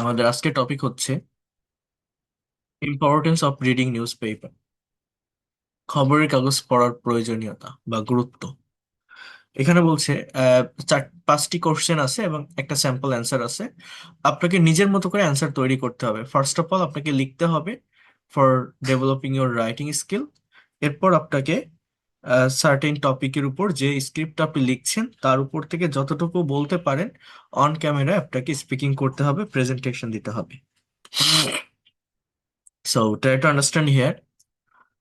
আমাদের আজকের টপিক হচ্ছে importance of reading news paper. খবরের কাগজ পড়ার প্রয়োজনীয়তা বা গুরুত্ব। এখানে বলছে পাঁচটি কোশ্চেন আছে এবং একটা স্যাম্পল অ্যান্সার আছে। আপনাকে নিজের মতো করে অ্যান্সার তৈরি করতে হবে। ফার্স্ট অফ অল আপনাকে লিখতে হবে for developing your writing skill. এরপর আপনাকে সার্টেন টপিকের উপর যে স্ক্রিপ্ট আপনি লিখছেন তার উপর থেকে যতটুকু বলতে পারেন অন ক্যামেরায় আপনাকে স্পিকিং করতে হবে, প্রেজেন্টেশন দিতে হবে। So try to understand here.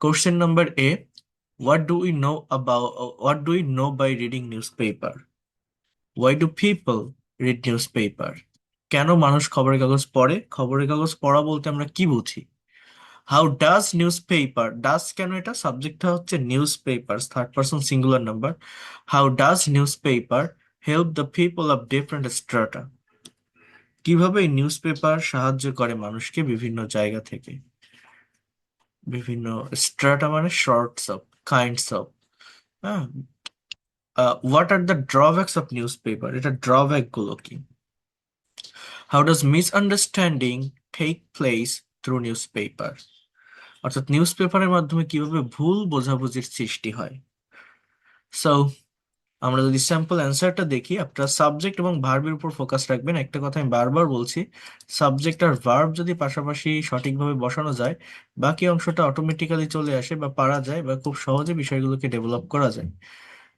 Question number A. What do we know by reading newspaper? Why do people read newspaper? কেন মানুষ খবরের কাগজ পড়ে? খবরের কাগজ পড়া বলতে আমরা কি বুঝি? How does newspaper, does কেন এটা সাবজেক্টটা হচ্ছে news paper, third person singular number. How does newspaper help the people of different strata? কিভাবে এই নিউজ পেপার সাহায্য করে মানুষকে বিভিন্ন জায়গা থেকে? বিভিন্ন স্ট্রাটা মানে শর্টস অফ, কাইন্ডস অফ। হ্যাঁ। What are the drawbacks of newspaper, এটা ড্রব্যাক গুলো কি? How does misunderstanding take place through newspaper, অর্থাৎ নিউজ পেপারের মাধ্যমে কিভাবে ভুল বোঝাবুঝির সৃষ্টি হয়। সো আমরা যদি স্যাম্পল অ্যান্সারটা দেখি, আপনারা সাবজেক্ট এবং ভার্বের উপর ফোকাস রাখবেন। একটা কথা আমি বারবার বলছি, সাবজেক্ট আর ভার্ব যদি পাশাপাশি সঠিকভাবে বসানো যায়, বাকি অংশটা অটোমেটিক্যালি চলে আসে বা পারা যায় বা খুব সহজে বিষয়গুলোকে ডেভেলপ করা যায়।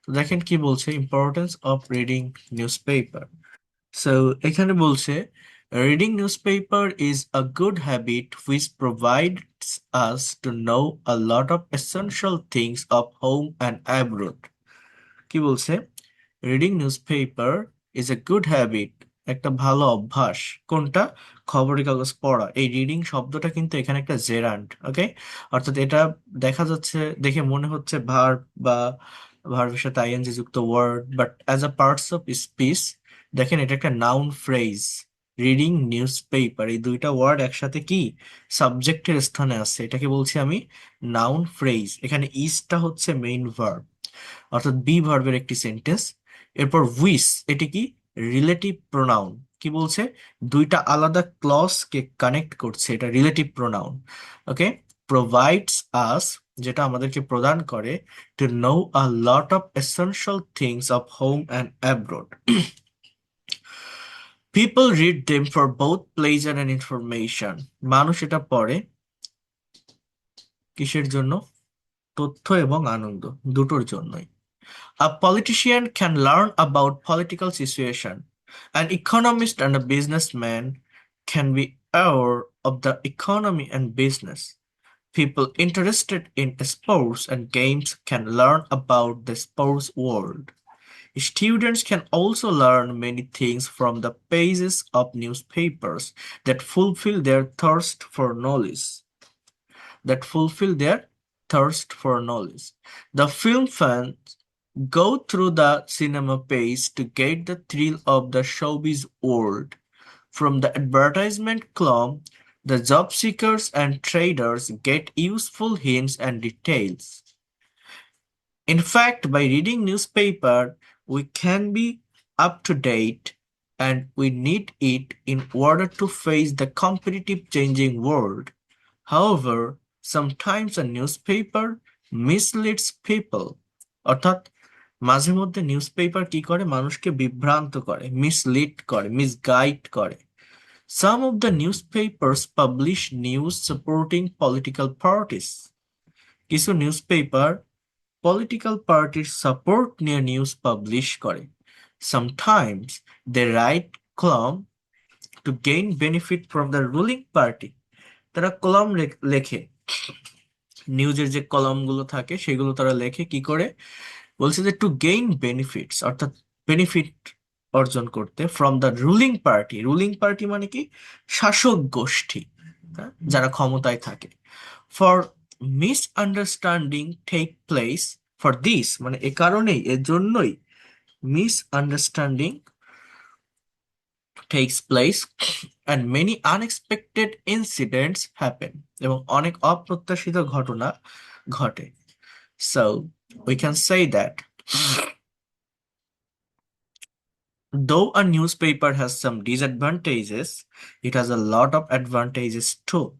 তো দেখেন কি বলছে, importance of reading newspaper. So এখানে বলছে reading news paper is a good habit which provides us to know a lot of essential things of home and abroad. কি বলছে? Reading news paper is a good habit, একটা ভালো অভ্যাস। কোনটা? খবরের কাগজ পড়া। এই রিডিং শব্দটা কিন্তু এখানে একটা জেরান্ড, ওকে? অর্থাৎ এটা দেখা যাচ্ছে, দেখে মনে হচ্ছে ভার্ব বা ভার্বের সাথে আইএনজি যুক্ত word, but as a parts of speech দেখেন এটা একটা noun phrase. Reading newspaper, এই দুইটা ওয়ার্ড একসাথে কি সাবজেক্টের স্থানে আছে, এটাকে বলছি আমি নাউন ফ্রেজ। এখানে ইজটা হচ্ছে মেইন ভার্ব, অর্থাৎ বি ভার্বের একটি সেন্টেন্স। এরপর উইস, এটি কি রিলেটিভ প্রোনাউন। কি বলছে? দুইটা আলাদা ক্লজ কে কানেক্ট করছে, এটা রিলেটিভ প্রোনাউন। ওকে। প্রোভাইডস আস, যেটা আমাদেরকে প্রদান করে, to know a lot of essential things of home and abroad. People read them for both pleasure and information. মানুষ এটা পড়ে কিসের জন্য? তথ্য এবং আনন্দ, দুটোর জন্যই। A politician can learn about political situation. An economist and a businessman can be aware of the economy and business. People interested in sports and games can learn about the sports world. Students can also learn many things from the pages of newspapers that fulfill their thirst for knowledge. That fulfill their thirst for knowledge. The film fans go through the cinema page to get the thrill of the showbiz world. From the advertisement column, the job seekers and traders get useful hints and details. In fact, by reading newspaper, we can be up to date and we need it in order to face the competitive changing world. However, sometimes a newspaper misleads people. অর্থাৎ মাঝে মধ্যে news paper কি করে? মানুষকে বিভ্রান্ত করে, mislead করে, misguide করে। Some of the newspapers publish news supporting political parties. কিছু নিউজ পেপার পলিটিক্যাল পার্টির সাপোর্ট নিয়ে নিউজ পাবলিশ করে। Sometimes they write column to gain benefit from the ruling party. তারা কলাম লেখে, নিউজের যে কলাম গুলো থাকে সেগুলো তারা লেখে কি করে? বলছে যে টু গেইন বেনিফিটস, অর্থাৎ বেনিফিট অর্জন করতে, from the ruling party. Ruling party মানে কি? শাসক গোষ্ঠী, হ্যাঁ, যারা ক্ষমতায় থাকে। For misunderstanding take place, for this মানে এ কারণেই, এর জন্যই misunderstanding takes place and many unexpected incidents happen, এবং অনেক অপ্রত্যাশিত ঘটনা ঘটে। So we can say that Though a newspaper has some disadvantages, it has a lot of advantages too.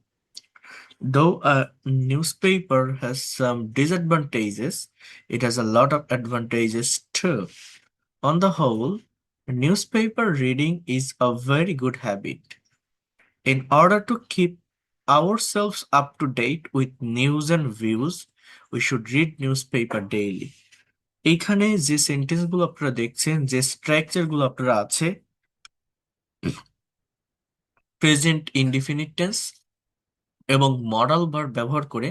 Though a newspaper has some disadvantages, it has a lot of advantages too. On the whole, newspaper reading is a very good habit. In order to keep ourselves up to date with news and views, we should read newspaper daily. এইখানে যে সেন্টেন্সগুলো আপনারা দেখছেন, যে স্ট্রাকচারগুলো আপনারা আছে, present indefinite tense এবং modal verb ব্যবহার করে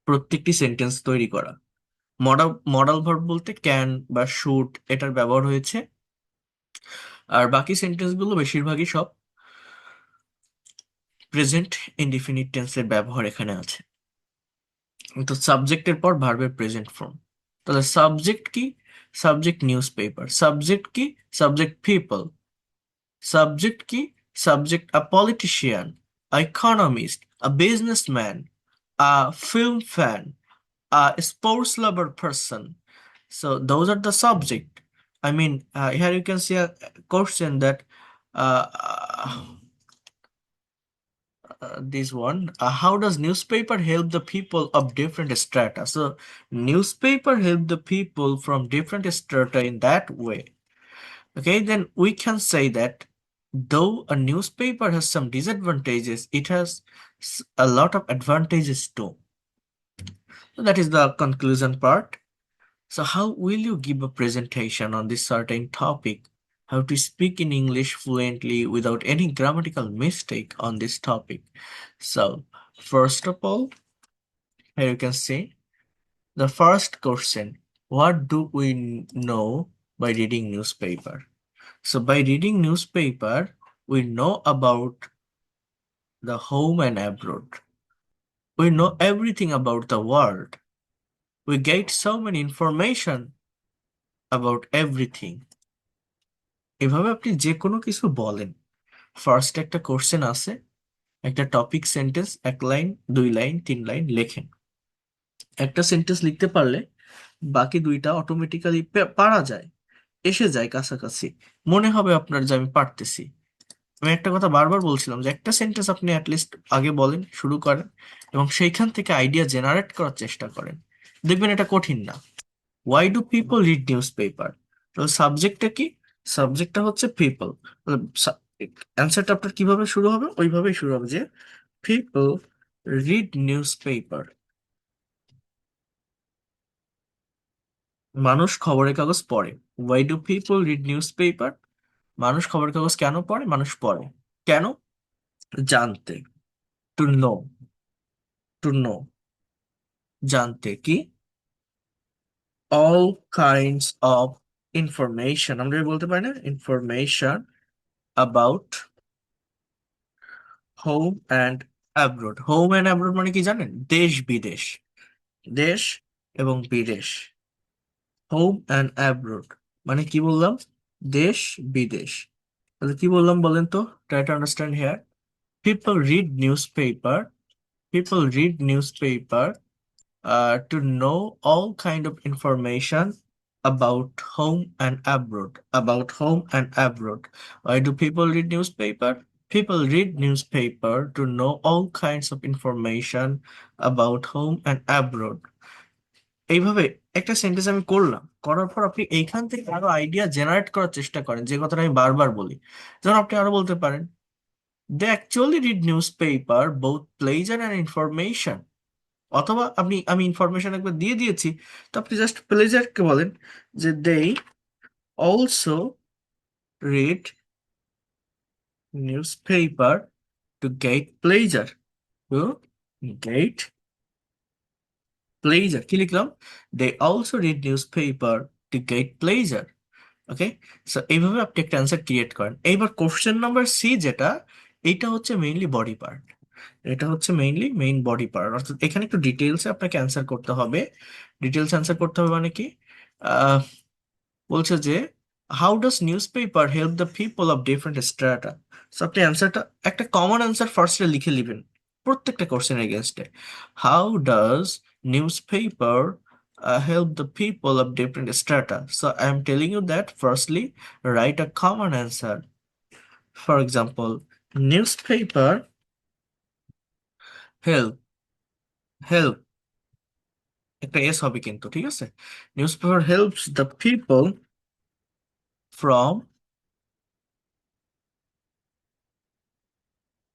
প্রত্যেকটি সেন্টেন্স তৈরি করা। মডাল ভার্ব বলতে ক্যান বা শুড এটার ব্যবহার হয়েছে, আর বাকি সেন্টেন্সগুলো বেশিরভাগই সব প্রেজেন্ট ইনডিফিনিট টেন্সের ব্যবহার এখানে আছে। তো সাবজেক্টের পর ভার্বের প্রেজেন্ট ফর্ম। তাহলে সাবজেক্ট কি? Subject news paper. সাবজেক্ট কি? Subject people. সাবজেক্ট কি? Subject a politician, a economist, a businessman, a film fan, a sports lover person. So those are the subject. I mean, here you can see a question that uh, this one, how does newspaper help the people of different strata? So newspaper help the people from different strata in that way. Okay, then we can say that though a newspaper has some disadvantages, it has a lot of advantages too. So that is the conclusion part. So how will you give a presentation on this certain topic? How to speak in English fluently without any grammatical mistake on this topic? So first of all, here you can see the first question. What do we know by reading newspaper? So by reading newspaper, we know about the home and abroad. We know everything about the world. We get so many information about everything. এভাবে আপনি যে কোনো কিছু বলেন। First একটা question আছে, একটা topic sentence 1 line 2 line 3 line লেখেন। একটা সেন্টেন্স লিখতে পারলে বাকি 2টা অটোমেটিক্যালি পারা যায়, এসে যায় কাছাকাছি। মনে হবে আপনার যে আমি পারতেছি। আমি একটা কথা বারবার বলছিলাম যে একটা সেন্টেন্স আপনি অ্যাটলিস্ট আগে বলেন, শুরু করেন এবং সেইখান থেকে আইডিয়া জেনারেট করার চেষ্টা করেন, দেখবেন এটা কঠিন না। Why do people read news paper? সাবজেক্টটা কি? সাবজেক্টটা হচ্ছে পিপল। অ্যান্সারটা আপনার কিভাবে শুরু হবে? ওইভাবেই শুরু হবে যে পিপল রিড নিউজ পেপার। মানুষ খবরের কাগজ পড়ে। Why do people read news paper? মানুষ খবরের কাগজ কেন পড়ে? মানুষ পড়ে কেন? জানতে। To know. টু নো, জানতে কি? অল কাইন্ডস অফ ইনফরমেশন, আমরা বলতে পারি না information about home and abroad. Home and abroad মানে কি জানেন? দেশ বিদেশ। দেশ এবং বিদেশ। হোম অ্যান্ড অ্যাব্রোড মানে কি বললাম? দেশ বিদেশ। তাহলে কি বললাম বলেন তো? Try to understand here. People read news paper. People read news paper to know all kind of information about home and abroad. About home and abroad. Why do people read newspaper? People read newspaper to know all kinds of information about home and abroad. এইভাবে একটা sentence আমি করলাম, করার পর আপনি এইখান থেকে আরো আইডিয়া জেনারেট করার চেষ্টা করেন, যে কথাটা আমি বারবার বলি। যেমন আপনি আরো বলতে পারেন, they actually read newspaper both pleasure and information. অথবা আমি ইনফরমেশন একবার দিয়ে দিয়েছি, তো আপনি জাস্ট প্লেজারকে বলেন যে they also read newspaper to get pleasure. To get pleasure কি লিখলাম? They also read newspaper to get pleasure. Okay, so এইভাবে আপনি একটা অ্যান্সার ক্রিয়েট করেন। এইবার কোশ্চেন নাম্বার সি যেটা, এইটা হচ্ছে মেইনলি বডি পার্ট। এটা হচ্ছে মেইনলি মেইন বডি পার্ট, অর্থাৎ এখানে একটু ডিটেলসে আপনাকে অ্যান্সার করতে হবে। ডিটেলস অ্যান্সার করতে হবে মানে কি? আহ, বলছে যে how does news paper help the people of different strata. So আপনি অ্যান্সারটা একটা কমন অ্যান্সার ফার্স্টে লিখে নেবেন প্রত্যেকটা কোশ্চেন এগেনস্টে। How does news paper help the people of different strata. So I am telling you that firstly, write a common answer. For example, newspaper help help একটা S হবে কিন্তু ঠিক আছে newspaper helps the people from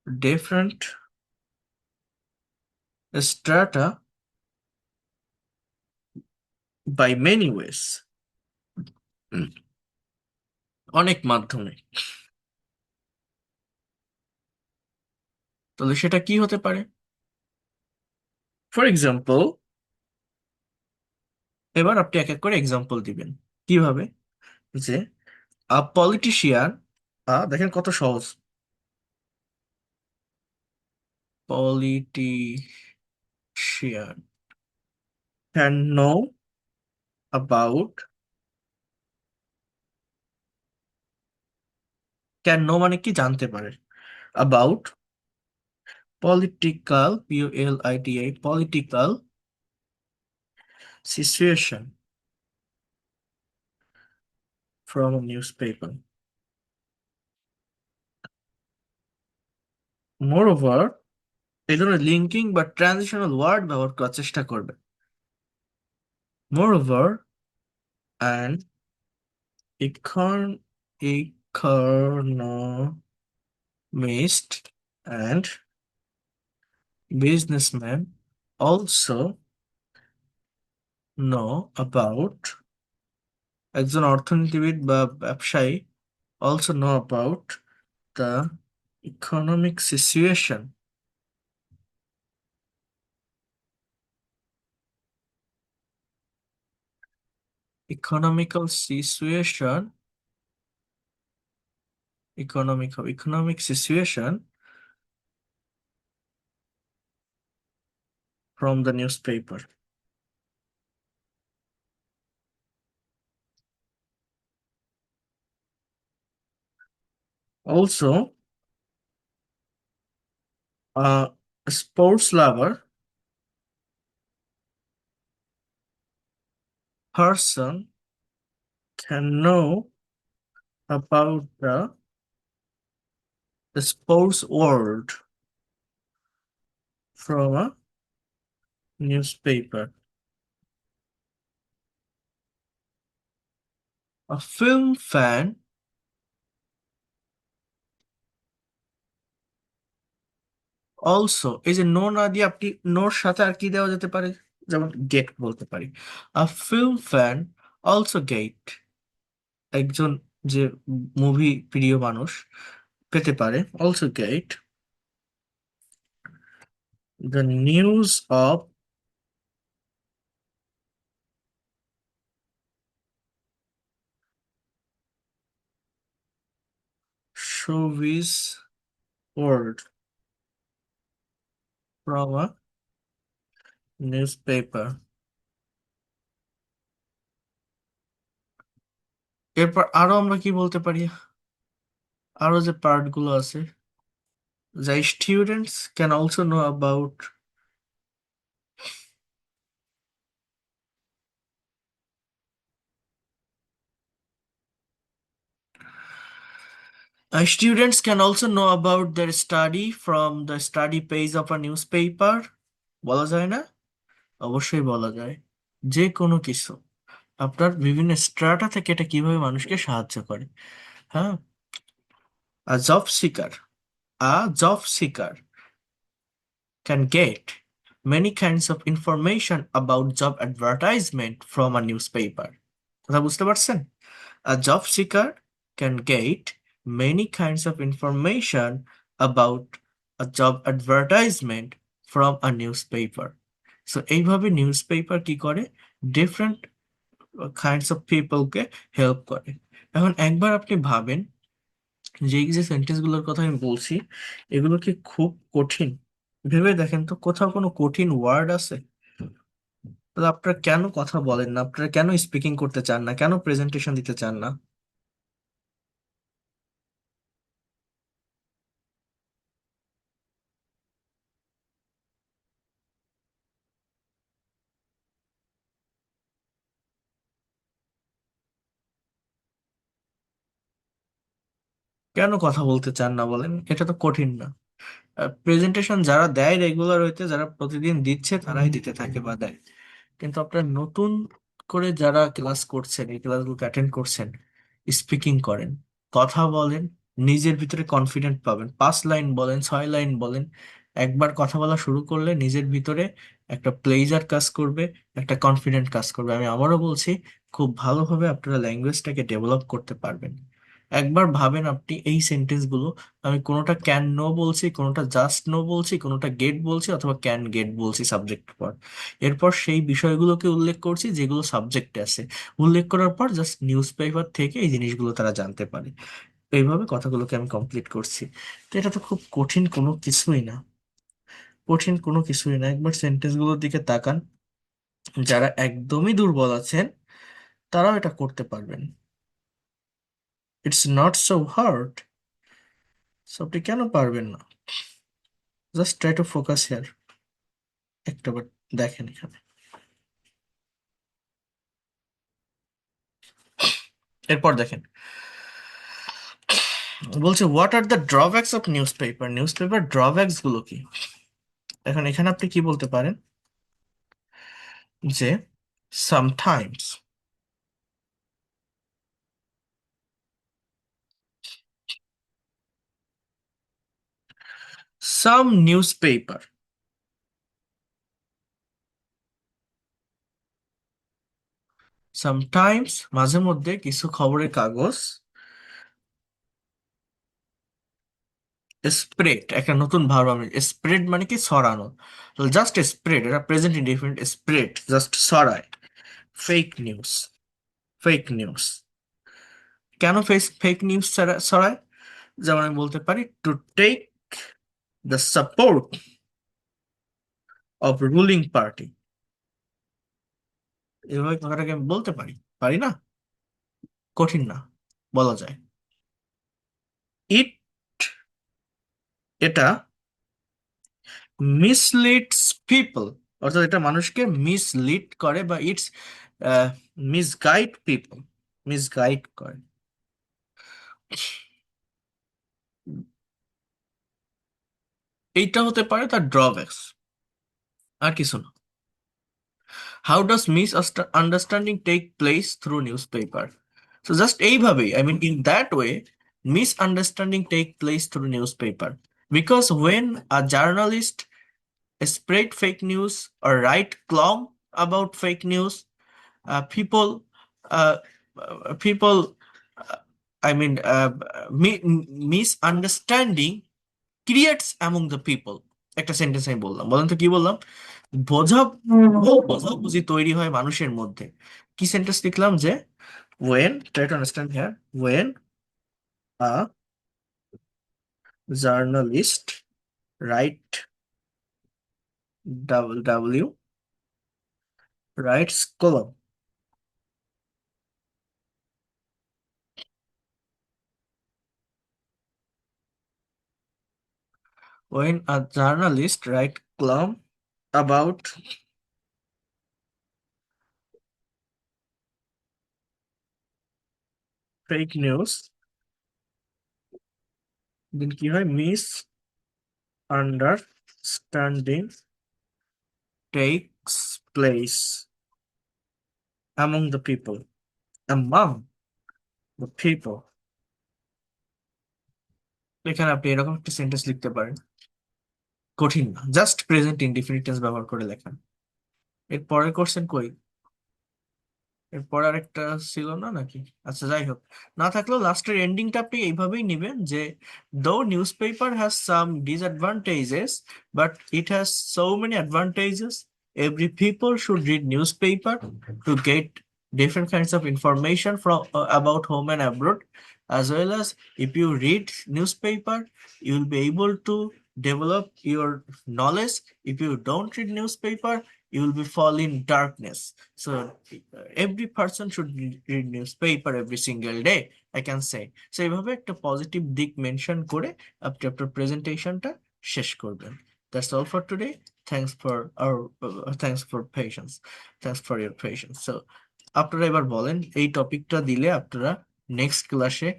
different strata by many ways অনেক মাধ্যমে তাহলে সেটা কি হতে পারে ফর এক্সাম্পল এবার আপনি এক এক করে এক্সাম্পল দিবেন কিভাবে যে আ পলিটিশিয়ান দেখেন কত সহজ politician can know about can know মানে কি জানতে পারে about political political situation from a newspaper. Moreover, এই ধরনের লিঙ্কিং বা ট্রানজিশনাল ওয়ার্ড ব্যবহার করার চেষ্টা করবে moreover an economist and businessman also know about একজন অর্থনীতিবিদ বা ব্যবসায়ী also know about the economic situation economical situation economic situation from the newspaper. Also, a sports lover person can know about the sports world from a newspaper. A film fan also এই যে no না দিয়ে আপনি নোর সাথে আর কি দেওয়া যেতে পারে যেমন গেট বলতে পারি a film fan also get একজন যে মুভি প্রিয় মানুষ পেতে পারে also get the news of showbiz world from a news paper এরপর আরো আমরা কি বলতে পারি আরো যে পার্ট গুলো আছে the students can also know about students can also know about their study from the study page of a newspaper বলা যায় না অবশ্যই বলা যায় যে কোনো কিছু আপনার বিভিন্ন স্ট্রাটা থেকে এটা কিভাবে মানুষকে সাহায্য করে হ্যাঁ আ job seeker a job seeker can get many kinds of information about job advertisement from a newspaper কথা বুঝতে পারছেন A job seeker can get many kinds of information about a job advertisement from a newspaper. So এইভাবে newspaper কি করে different kinds of পিপলকে help করে এখন একবার আপনি ভাবেন যে এই যে সেন্টেন্সগুলোর কথা আমি বলছি এগুলো কি খুব কঠিন ভেবে দেখেন তো কোথাও কোনো কঠিন ওয়ার্ড আছে তাহলে আপনারা কেন কথা বলেন না আপনারা কেন স্পিকিং করতে চান না কেন প্রেজেন্টেশন দিতে চান না কেন কথা বলতে চান না বলেন? এটা তো কঠিন না। প্রেজেন্টেশন যারা দেয় রেগুলার হইতে, যারা প্রতিদিন দিচ্ছে তারাই দিতে থাকে বা দেয়। কিন্তু আপনার নতুন করে যারা ক্লাস করছেন, এই ক্লাসগুলো অ্যাটেন্ড করছেন, স্পিকিং করেন, কথা বলেন, নিজের ভিতরে কনফিডেন্ট পাবেন। 5 লাইন বলেন, 6 লাইন বলেন, একবার কথা বলা শুরু করলে নিজের ভিতরে একটা প্লেজার কাজ করবে, একটা কনফিডেন্ট কাজ করবে। আমি আবারও বলছি, খুব ভালোভাবে আপনারা ল্যাঙ্গুয়েজটাকে ডেভেলপ করতে পারবেন। একবার ভাবেন আপনি এই সেন্টেন্সগুলো, আমি কোনোটা ক্যান নো বলছি, কোনোটা জাস্ট নো বলছি, কোনোটা গেট বলছি, অথবা ক্যান গেট বলছি সাবজেক্ট পর। এরপর সেই বিষয়গুলোকে উল্লেখ করছি যেগুলো সাবজেক্টে আছে। উল্লেখ করার পর জাস্ট নিউজ পেপার থেকে এই জিনিসগুলো তারা জানতে পারে। এইভাবে কথাগুলোকে আমি কমপ্লিট করছি। তো এটা তো খুব কঠিন কোনো কিছুই না। কঠিন কোনো কিছুই না, একবার সেন্টেন্সগুলোর দিকে তাকান। যারা একদমই দুর্বল আছেন তারাও এটা করতে পারবেন। It's not so hard. So আপনি কেন পারবেন না? Just try to focus here. একটাবার দেখেন এখানে। এরপর দেখেন, বলছে what are the drawbacks of news paper. News paper drawbacks গুলো কি? এখন এখানে আপনি কি বলতে পারেন যে সামটাইমস সাম নিউজ পেপার, সামটাইমস মাঝে মধ্যে কিছু খবরের কাগজ স্প্রেড, একটা নতুন ভার্ব আমি, স্প্রেড মানে কি ছড়ানো। জাস্ট স্প্রেড, এটা প্রেজেন্ট ইনডিফিনিট, স্প্রেড জাস্ট ছড়ায়। Fake news, fake news. কেন ফেক নিউজ ছড়ায়? যেমন আমি বলতে পারি, to take the support of ruling party. এভাবে কথাটাকে আমি বলতে পারি, পারি না? কঠিন না, বলা যায়। ইট, এটা মিসলিডস পিপল, অর্থাৎ এটা মানুষকে মিসলিড করে, বা ইটস মিসগাইড পিপল, মিসগাইড করে। এইটা হতে পারে তার ড্রব্যাকস, আর কিছু না। How does misunderstanding take place through newspaper? So just এইভাবেই, I mean in that way, misunderstanding take place through newspaper, because when a journalist spread fake news or write column about fake news, people uh, people uh, I mean misunderstanding creates among the people। একটা sentence আমি বললাম, বলেন তো কি বললাম? বোঝা বোঝাবুঝি তৈরি হয় মানুষের মধ্যে। কি সেন্টেন্স লিখলাম যে, when, try to understand here, when a journalist write w writes column, when a journalist write column about fake news, then কি হয়, misunderstanding takes place among the people, among the people। এখানে আপনি এরকম একটা sentence লিখতে পারেন। কঠিন না, জাস্ট প্রেজেন্ট ইনডিফিনিট টেন্স ব্যবহার করে লেখেন। এর পরের কোশ্চেন কই? এরপর আরেকটা ছিল না নাকি? আচ্ছা, যাই হোক, না থাকলেও লাস্টের এন্ডিংটা আপনি এইভাবেই নেবেন যে, দো news paper has some disadvantages but it has so many advantages, every people should read newspaper to get different kinds of information from about home and abroad, as well as if you read newspaper you will be able to develop your knowledge. If you don't read newspaper you will be fall in darkness. So every person should read newspaper every single day, I can say. So এইভাবে একটা positive দিক mention করে আপনি আপনার প্রেজেন্টেশনটা শেষ করবেন। That's all for today. Thanks for our thanks for patience. Thanks for your patience. So আপনারা এবার বলেন, এই টপিকটা দিলে আপনারা নেক্সট ক্লাসে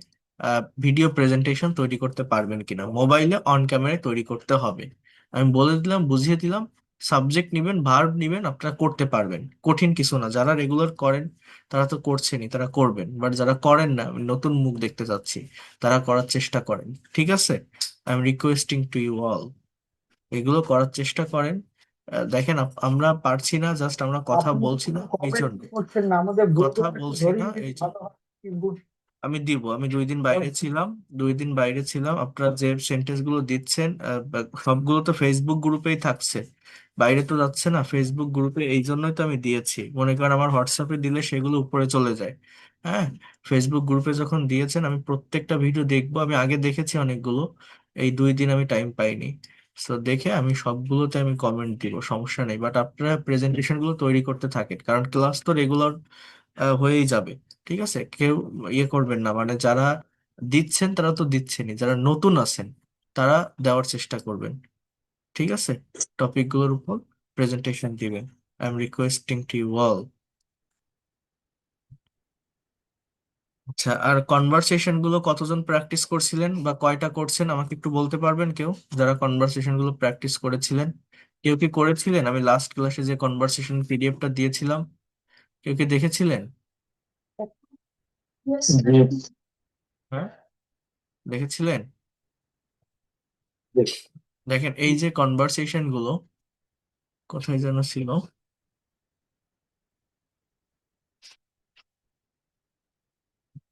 ভিডিও প্রেজেন্টেশন তৈরি করতে পারবেন কিনা, মোবাইলে অন ক্যামেরায় তৈরি করতে হবে। আমি বলে দিলাম, বুঝিয়ে দিলাম, সাবজেক্ট নিবেন, ভার্ব নিবেন, আপনারা করতে পারবেন, কঠিন কিছু না। যারা রেগুলার করেন তারা তো করছেনই, তারা করবেন, বাট যারা করেন না, আমি নতুন মুখ দেখতে চাচ্ছি, তারা করার চেষ্টা করেন, ঠিক আছে? I am requesting to you all, এগুলো করার চেষ্টা করেন। দেখেন আমরা পারছি না, জাস্ট আমরা কথা আপনি বলছি না এই কমেন্ট জন্য, করছেন না, আমাদের কথা গ্রুপে একটু বলছি না ধরিয়ে দিলে এই জন্য। ভালো হয় কিন্তু। আমি দিব, আমি 2 দিন বাইরে ছিলাম, 2 দিন বাইরে ছিলাম, আপনারা যে সেন্টেন্স গুলো দিচ্ছেন সবগুলো তো ফেসবুক গ্রুপেই থাকছে, বাইরে তো যাচ্ছে না, ফেসবুক গ্রুপে, এই জন্যই তো আমি দিয়েছি। মনে করেন আমার হোয়াটসঅ্যাপে দিলে সেগুলো উপরে চলে যায়। হ্যাঁ, ফেসবুক গ্রুপে যখন দিয়েছেন আমি প্রত্যেকটা ভিডিও দেখবো, আমি আগে দেখেছি অনেকগুলো, এই 2 দিন আমি টাইম পাইনি। তো দেখে আমি সবগুলোতে আমি কমেন্ট দিব, সমস্যা নেই, বাট আপনারা প্রেজেন্টেশন গুলো তৈরি করতে থাকেন, কারণ ক্লাস তো রেগুলার হয়েই যাবে। ঠিক আছে, কেউ ইয়ে করবেন না, মানে যারা দিচ্ছেন তারা তো দিচ্ছেনই, যারা নতুন আছেন তারা দেওয়ার চেষ্টা করবেন, ঠিক আছে? টপিক গুলোর উপর প্রেজেন্টেশন দিবেন। I am requesting to you all. আচ্ছা, আর কনভারসেশন গুলো কতজন প্র্যাকটিস করছিলেন বা কয়টা করছেন আমাকে একটু বলতে পারবেন কেউ, যারা কনভারসেশন গুলো প্র্যাকটিস করেছিলেন? কেউ কি করেছিলেন? আমি লাস্ট ক্লাসে যে কনভারসেশন পিডিএফটা দিয়েছিলাম, কেউ কি দেখেছিলেন? জি। হ্যাঁ, দেখেছিলেন? দেখেন এই যে কনভারসেশন গুলো, কোথায় যেন ছিল,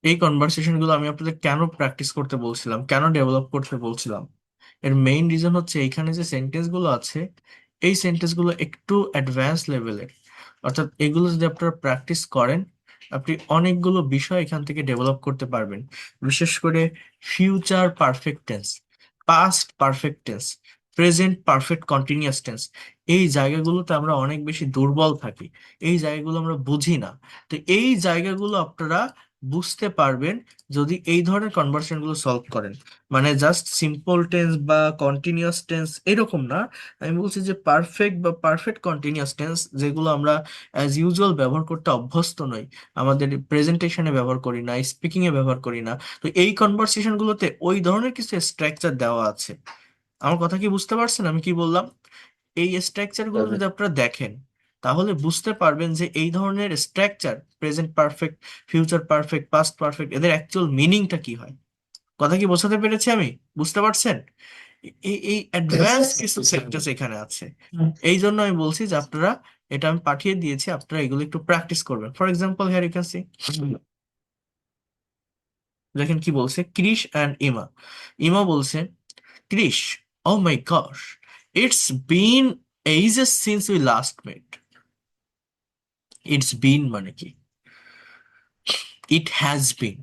এই কনভারসেশন গুলো আমি আপনাদের কেন প্র্যাকটিস করতে বলছিলাম, কেন ডেভেলপ করতে বলছিলাম, এর মেইন রিজন হচ্ছে এইখানে যে সেন্টেন্স গুলো আছে, এই সেন্টেন্স গুলো একটু অ্যাডভান্স লেভেলের, অর্থাৎ এগুলো যদি আপনারা প্র্যাকটিস করেন, আপনি অনেকগুলো বিষয় এখান থেকে ডেভেলপ করতে পারবেন। বিশেষ করে future perfect tense, past perfect tense, present perfect continuous tense, এই জায়গাগুলোতে আমরা অনেক বেশি দুর্বল থাকি, এই জায়গাগুলো আমরা বুঝি না। তো এই জায়গাগুলো আপনারা বুঝতে পারবেন যদি এই ধরনের কনভার্সেশন গুলো সলভ করেন। মানে জাস্ট সিম্পল টেন্স বা কন্টিনিউয়াস টেন্স এরকম না, আমি বলছি যে পারফেক্ট বা পারফেক্ট কন্টিনিউয়াস টেন্স, যেগুলো আমরা অ্যাজ ইউজুয়াল ব্যবহার করতে অভ্যস্ত নই, আমাদের প্রেজেন্টেশনে ব্যবহার করি না, স্পিকিং এ ব্যবহার করি না। তো এই কনভারসেশন গুলোতে ওই ধরনের কিছু স্ট্রাকচার দেওয়া আছে। আমার কথা কি বুঝতে পারছেন আমি কি বললাম? এই স্ট্রাকচার গুলো যদি আপনারা দেখেন, তাহলে বুঝতে পারবেন যে এই ধরনের structure, present perfect, future perfect, past perfect, এদের অ্যাকচুয়াল মিনিংটা কি হয়। কথা কি বোঝাতে পেরেছি আমি? বুঝতে পারছেন? এই এই অ্যাডভান্স কিছু সেন্টেন্স এখানে আছে, এই জন্য আমি বলছি যে আপনারা, এটা আমি পাঠিয়ে দিয়েছি, আপনারা এগুলো একটু প্র্যাকটিস করবেন। For example here you can see, দেখেন কি বলছে ক্রিশ অ্যান্ড ইমা। ইমা বলছে, Krish, oh my gosh, it's been ages since we last met. It's been মানে কি? It has been.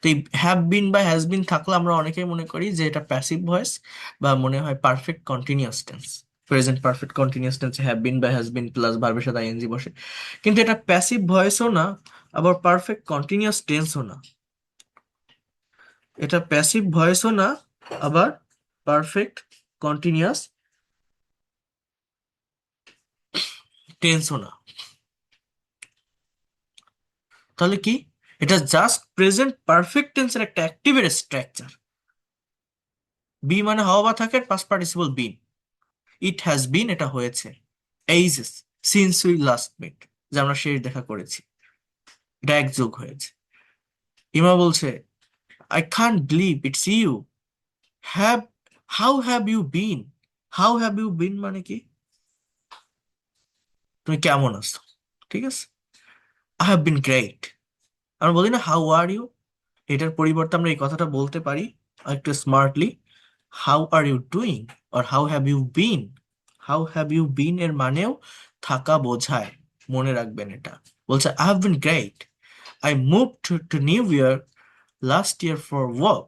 তো এই হ্যাভ বিন বা হ্যাজ বিন থাকলে আমরা অনেকেই মনে করি যে এটা প্যাসিভ ভয়েস, বা মনে হয় perfect continuous tense, present perfect continuous tense have been বা হ্যাজ বিন প্লাস ভার্বের সাথে আইএনজি বসে। কিন্তু এটা প্যাসিভ ভয়েসও না, আবার পারফেক্ট কন্টিনিউয়াস টেন্সও না। এটা প্যাসিভ ভয়েসও না, আবার পারফেক্ট কন্টিনিউয়াস টেন্সও না। তাহলে কি? এটা জাস্ট প্রেজেন্ট পারফেক্ট টেন্সের একটা অ্যাক্টিভের স্ট্রাকচার। বি মানে হওয়া বা থাকে, past participle been. It has been, এটা হয়েছে, ages, since we last meet, যে আমরা শেষ দেখা করেছি, এটা একযোগ হয়েছে। ইমা বলছে, I can't believe it's you, have, how have you been. How have you been মানে কি? তুমি কেমন আছো, ঠিক আছে? I have been great. আমরা বলি না হাউ আর ইউ, এটার পরিবর্তে আমরা এই কথাটা বলতে পারি একটু smartly, how are you doing, আর how have you been. How have you been এর মানেও থাকা বোঝায়, মনে রাখবেন এটা। বলছে I have been great, I move to New York last year for work.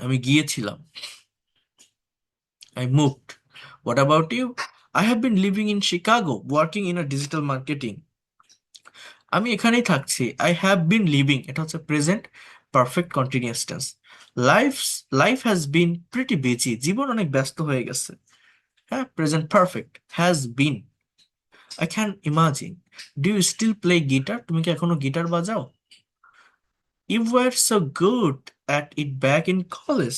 আমি গিয়েছিলাম, I moved. What about you? I have been living in Chicago working in a digital marketing. আমি এখানেই থাকছি, আই হ্যাভ বিন লিভিং, এটা হচ্ছে present perfect continuous tense. Life life has been pretty busy, জীবন অনেক ব্যস্ত হয়ে গেছে। হ্যাঁ, present perfect has been. I can imagine, do you still play guitar, তুমি কি এখনো গিটার বাজাও? You were so good at it back in college.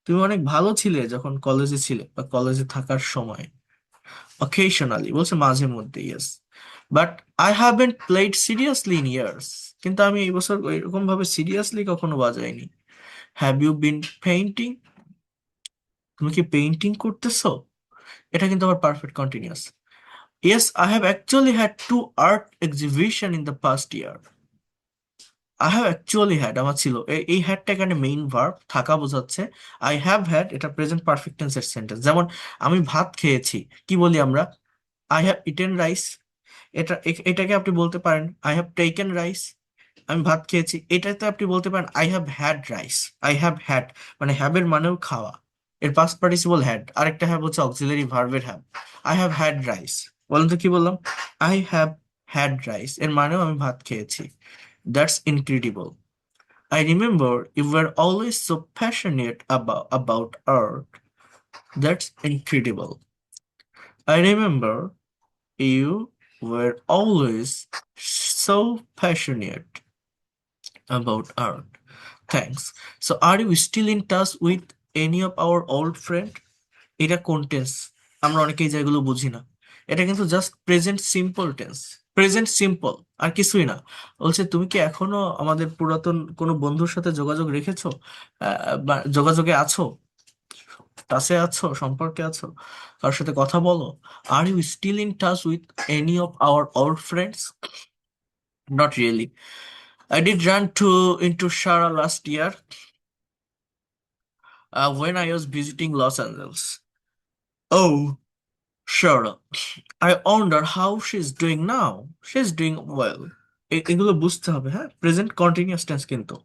তুমি অনেক ভালো ছিলে যখন কলেজে ছিলে বা কলেজে থাকার সময়। অকেশনালি বলছে মাঝে মধ্যে, yes. But I haven't played seriously in years. কিন্তু আমি এই বছর এরকম ভাবে সিরিয়াসলি কখনো বাজাইনি। Have you been painting? তুমি কি পেইন্টিং করতেছো? এটা কিন্তু আবার perfect continuous. Yes, I have actually had two art exhibition in the past year. I have actually had আমার ছিল, এই হ্যাডটা এখানে মেইন ভার্ব থাকা বোঝাচ্ছে। আই হ্যাভ হ্যাড এটা প্রেজেন্ট পারফেক্ট টেন্সের সেন্টেন্স। যেমন আমি ভাত খেয়েছি, কি বলি আমরা? I have eaten rice. এটাকে আপনি বলতে পারেন আই হ্যাভ টেকেন রাইস। আমি ভাত খেয়েছি, এটাতে আপনি বলতে পারেন I have had rice. I have had মানে হ্যাভের মানেও খাওয়া, এর পাস্ট পার্টিসিপল হ্যাড। আরেকটা হ্যাভ হচ্ছে অক্সিলারি ভার্বের have. I have had rice. বলেন তো কি বললাম? আই হ্যাভ হ্যাড রাইস এর মানেও আমি ভাত খেয়েছি। That's incredible. I remember you were always so passionate about art. That's incredible. I remember you were always so passionate about art. Thanks. So, are you still in touch with any of our old friend? এটা কোন tense? আমরা অনেকেই যেগুলো বুঝি না। এটা কিন্তু just present simple tense. Present simple, আর কিছুই না। বলছে তুমি কি এখনো আমাদের পুরাতন কোনো বন্ধুর সাথে যোগাযোগ রেখেছো? বা যোগাযোগে আছো, টাচে আছো, সম্পর্কে আছো, কারোর সাথে কথা বলো? Are you still in touch with any of our old friends? Not really. I did run to into Shara last year when I was visiting Los Angeles. Oh, Shara. I wonder how she's doing now. She's doing well. এগুলো বুঝতে হবে, হ্যাঁ, present continuous tense কিন্তু।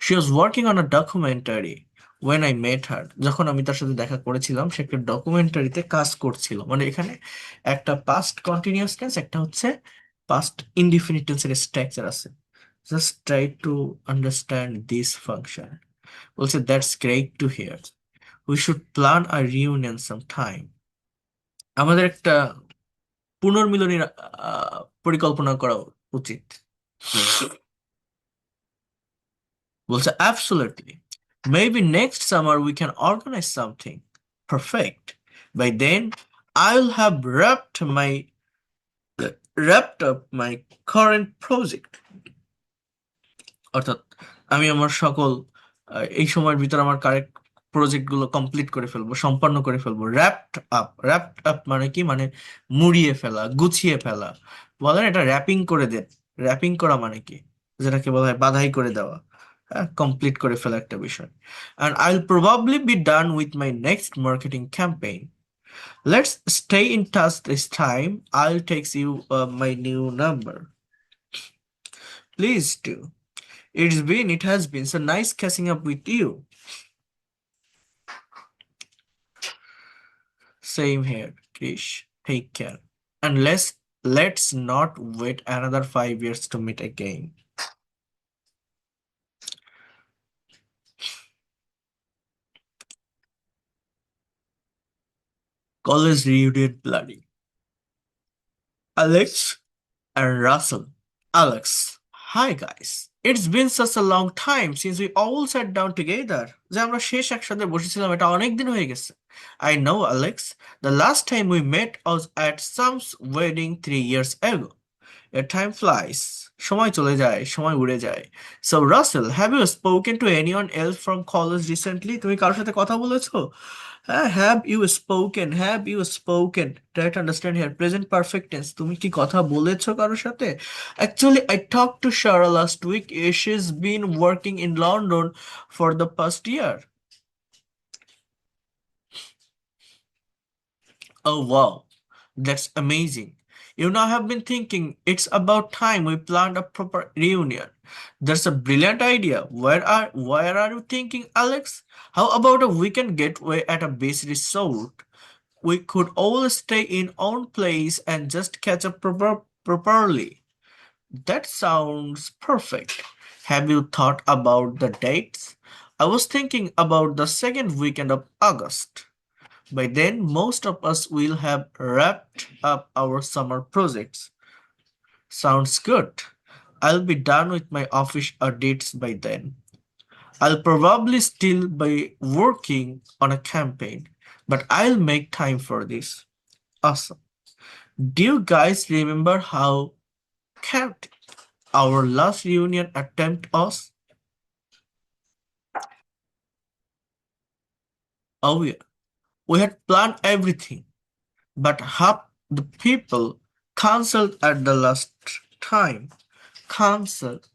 She was working on a documentary when I met her. যখন আমি তার সাথে দেখা করেছিলাম, সে একটা ডকুমেন্টারিতে কাজ করছিল। মানে এখানে একটা পাস্ট কন্টিনিউয়াস টেন্স, একটা হচ্ছে পাস্ট ইনডিফিনিট টেন্সের স্ট্রাকচার আছে। Just try to understand this function. বলছে that's great to hear. We should plan a reunion some time. আমাদের একটা পুনর্মিলনীর পরিকল্পনা করা উচিত। বলছে absolutely. Maybe next summer we can organize something. Perfect. By then I'll have wrapped up my current project. অর্থাৎ আমি আমার সকল এই সময়ের ভিতর আমার কারেক্ট প্রজেক্ট গুলো কমপ্লিট করে ফেলবো, সম্পন্ন করে ফেলবো। র্যাপড আপ মানে কি? মানে মুড়িয়ে ফেলা, গুছিয়ে ফেলা। বলেন এটা র্যাপিং করে দেন। র্যাপিং করা মানে কি? যেটাকে বলা হয় বাধাই করে দেওয়া। হ্যাঁ, কমপ্লিট করে ফেলা একটা বিষয়। And I'll probably be done with my next marketing campaign. Let's stay in touch this time. I'll text you my new number. Please do. It has been so nice catching up with you. Same here, Krish. Take care. And let's not wait another 5 years to meet again. College reunion planning. Alex and Russell. Alex, hi guys. It's been such a long time since we all sat down together. যে আমরা শেষ একসাথে বসেছিলাম এটা অনেক দিন হয়ে গেছে। I know, Alex. The last time we met was at Sam's wedding 3 years ago. Time flies. সময় চলে যায়, সময় উড়ে যায়। So Russell, have you spoken to anyone else from college recently? তুমি কারোর সাথে কথা বলেছো? হ্যাঁ, have you spoken? Try to understand here. Present perfect tense. তুমি কি কথা বলেছো কারোর সাথে? Actually, I talked to Shara last week. She's been working in London for the past year. Oh wow, that's amazing. You know, I have been thinking it's about time we planned a proper reunion. That's a brilliant idea. Where are you thinking, Alex? How about a weekend getaway at a beach resort? We could all stay in own place and just catch up properly. That sounds perfect. Have you thought about the dates? I was thinking about the second weekend of August. By then, most of us will have wrapped up our summer projects. Sounds good. I'll be done with my office audits by then. I'll probably still be working on a campaign, but I'll make time for this. Awesome. Do you guys remember how chaotic our last reunion attempt was? Oh yeah, we had planned everything, but half the people cancelled at the last time. Cancelled.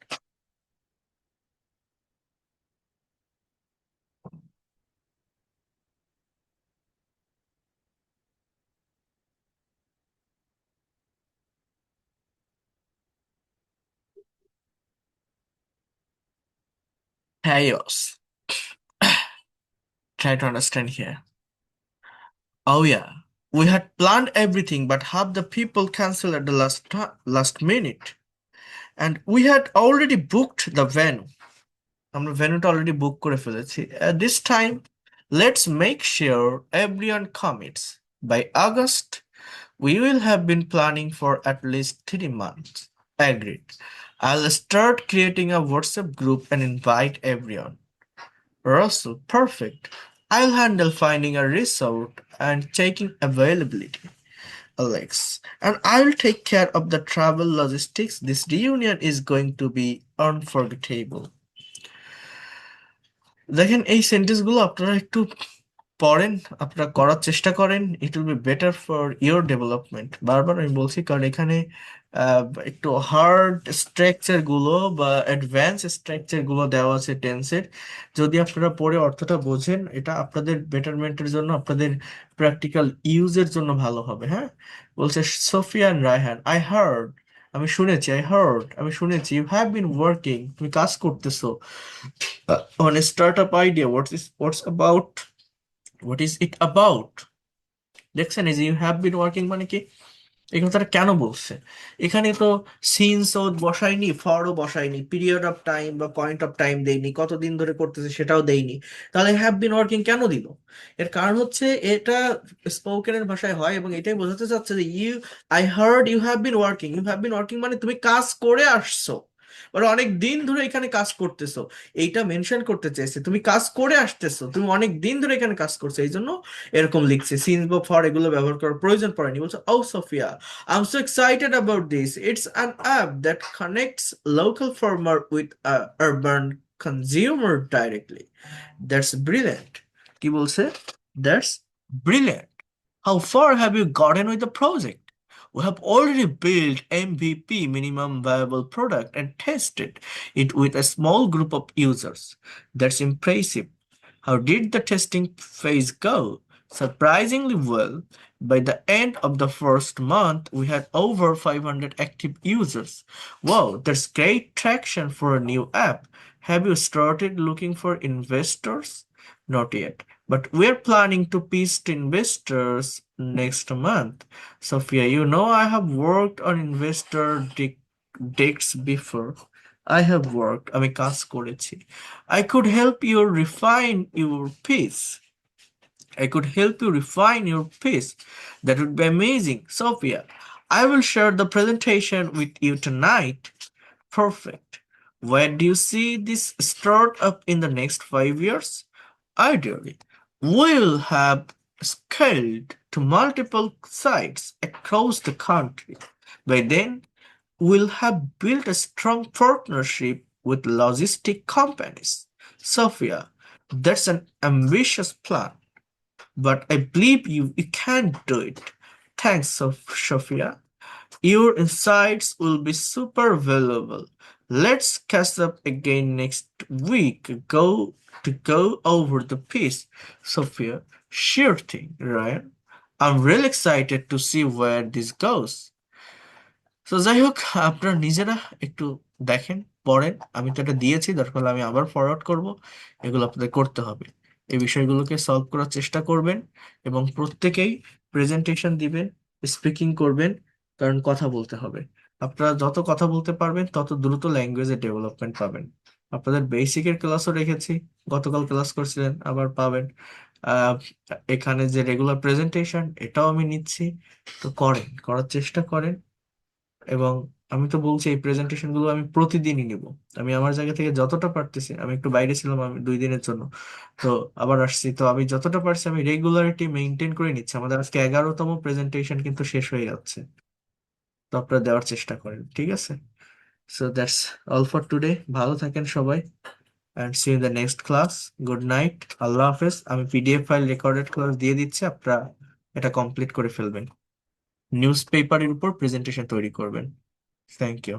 Chaos. Try to understand here. Oh yeah, we had planned everything, but half the people cancelled at the last minute, and we had already booked the venue. আমরা ভেন্যুটা already book করে ফেলেছি। This time, let's make sure everyone commits. By August, we will have been planning for at least 3 months. Agreed. I'll start creating a WhatsApp group and invite everyone. Russell, perfect. I'll handle finding a resort and checking availability. Alex, and I'll take care of the travel logistics. This reunion is going to be unforgettable. দেখেন এই সেন্টেন্সগুলো আপনারা একটু পড়েন, আপনারা করার চেষ্টা করেন, it will be better for your development. বারবার আমি বলছি কারণ এখানে একটু হার্ড স্ট্রাকচার গুলো বা অ্যাডভান্স স্ট্রাকচার গুলো দেওয়া আছে টেন্সের। যদি আপনারা পড়ে অর্থটা বোঝেন, এটা আপনাদের বেটারমেন্টের জন্য, আপনাদের প্র্যাকটিক্যাল ইউজের জন্য ভালো হবে। হ্যাঁ, বলছে সোফিয়ান রায়হান, আই হার্ড, আমি শুনেছি, আই হার্ড, আমি শুনেছি, ইউ হ্যাভ বিন ওয়ার্কিং, তুমি কাজ করতেছো on a startup idea. What is it about? দেখছেন, এই যে ইউ হ্যাভ বিন ওয়ার্কিং মানে কি, এই কথাটা কেন বলছে? এখানে তো সিন্স ও বসায়নি, ফরও বসায়নি, পিরিয়ড অফ টাইম বা পয়েন্ট অফ টাইম দেয়নি, কতদিন ধরে করতেছে সেটাও দেয়নি। তাহলে হ্যাভ বিন ওয়ার্কিং কেন দিল? এর কারণ হচ্ছে এটা স্পোকেনের ভাষায় হয় এবং এটাই বোঝাতে চাচ্ছে যে I heard you have been working. You have been working মানে তুমি কাজ করে আসছো, মানে অনেক দিন ধরে এখানে কাজ করতেছো। এইটা মেনশন করতে চাইছে, তুমি কাজ করে আসতেছো, তুমি অনেক দিন ধরে এখানে কাজ করছো, এই জন্য এরকম লিখছে। সিন্স বা ফর এগুলো ব্যবহার করার প্রয়োজন পড়েনি। বলছে, ও Sophia, I'm so excited about this. It's an app that connects local farmer with a urban consumer directly. That's brilliant. কি বলছে? That's brilliant. How far have you gotten with the project? We have already built MVP, minimum viable product, and tested it with a small group of users. That's impressive. How did the testing phase go? Surprisingly well. By the end of the first month, we had over 500 active users. Wow, that's great traction for a new app. Have you started looking for investors? Not yet, but we're planning to pitch to investors next month. Sophia, you know I have worked on decks before. I have worked, আমি কাজ করেছি। I could help you refine your piece. I could help you refine your piece. That would be amazing. Sophia, I will share the presentation with you tonight. Perfect. Where do you see this startup in the next 5 years? Ideally, we'll have scaled to multiple sites across the country. By then, we'll have built a strong partnership with logistic companies. Sophia, that's an ambitious plan, but I believe you can do it. Thanks, Sophia. Your insights will be super valuable. Let's catch up again next week. Go over the piece, Sophia. Sure thing, Ryan. I'm really excited to see where this goes. তো যাই হোক, আপনারা নিজেরা একটু দেখেন, পড়েন। আমি তো এটা দিয়েছি, দরকার হলে আমি আবার ফরওয়ার্ড করব। এগুলো আপনাদের করতে হবে, এই বিষয়গুলোকে সলভ করার চেষ্টা করবেন এবং প্রত্যেকেই প্রেজেন্টেশন দিবেন, স্পিকিং করবেন, কারণ কথা বলতে হবে। আপনারা যত কথা বলতে পারবেন তত দ্রুত ল্যাঙ্গুয়েজে ডেভেলপমেন্ট পাবেন। আপনাদের বেসিকের ক্লাসও রেখেছি, গতকাল ক্লাস করছিলেন, আবার পাবেন। আহ, এখানে যে রেগুলার প্রেজেন্টেশন, এটাও আমি নিচ্ছি। তো করার চেষ্টা করেন এবং আমি তো বলছি এই প্রেজেন্টেশন গুলো আমি প্রতিদিনই নিব। আমি আমার জায়গা থেকে যতটা পারতেছি, আমি একটু বাইরে ছিলাম আমি 2 দিনের জন্য, তো আবার আসছি, তো আমি যতটা পারছি আমি রেগুলারিটি মেনটেন করে নিচ্ছি। আমাদের আজকে 11তম প্রেজেন্টেশন কিন্তু শেষ হয়ে যাচ্ছে, তো আপনারা দেওয়ার চেষ্টা করেন, ঠিক আছে? So that's all for today. ভালো থাকেন সবাই, and see in the next class. Good night, আল্লাহ হাফেজ। আমি পিডিএফ ফাইল রেকর্ডেড ক্লাস দিয়ে দিচ্ছি, আপনারা এটা কমপ্লিট করে ফেলবেন, নিউজ পেপারের উপর প্রেজেন্টেশন তৈরি করবেন। Thank you.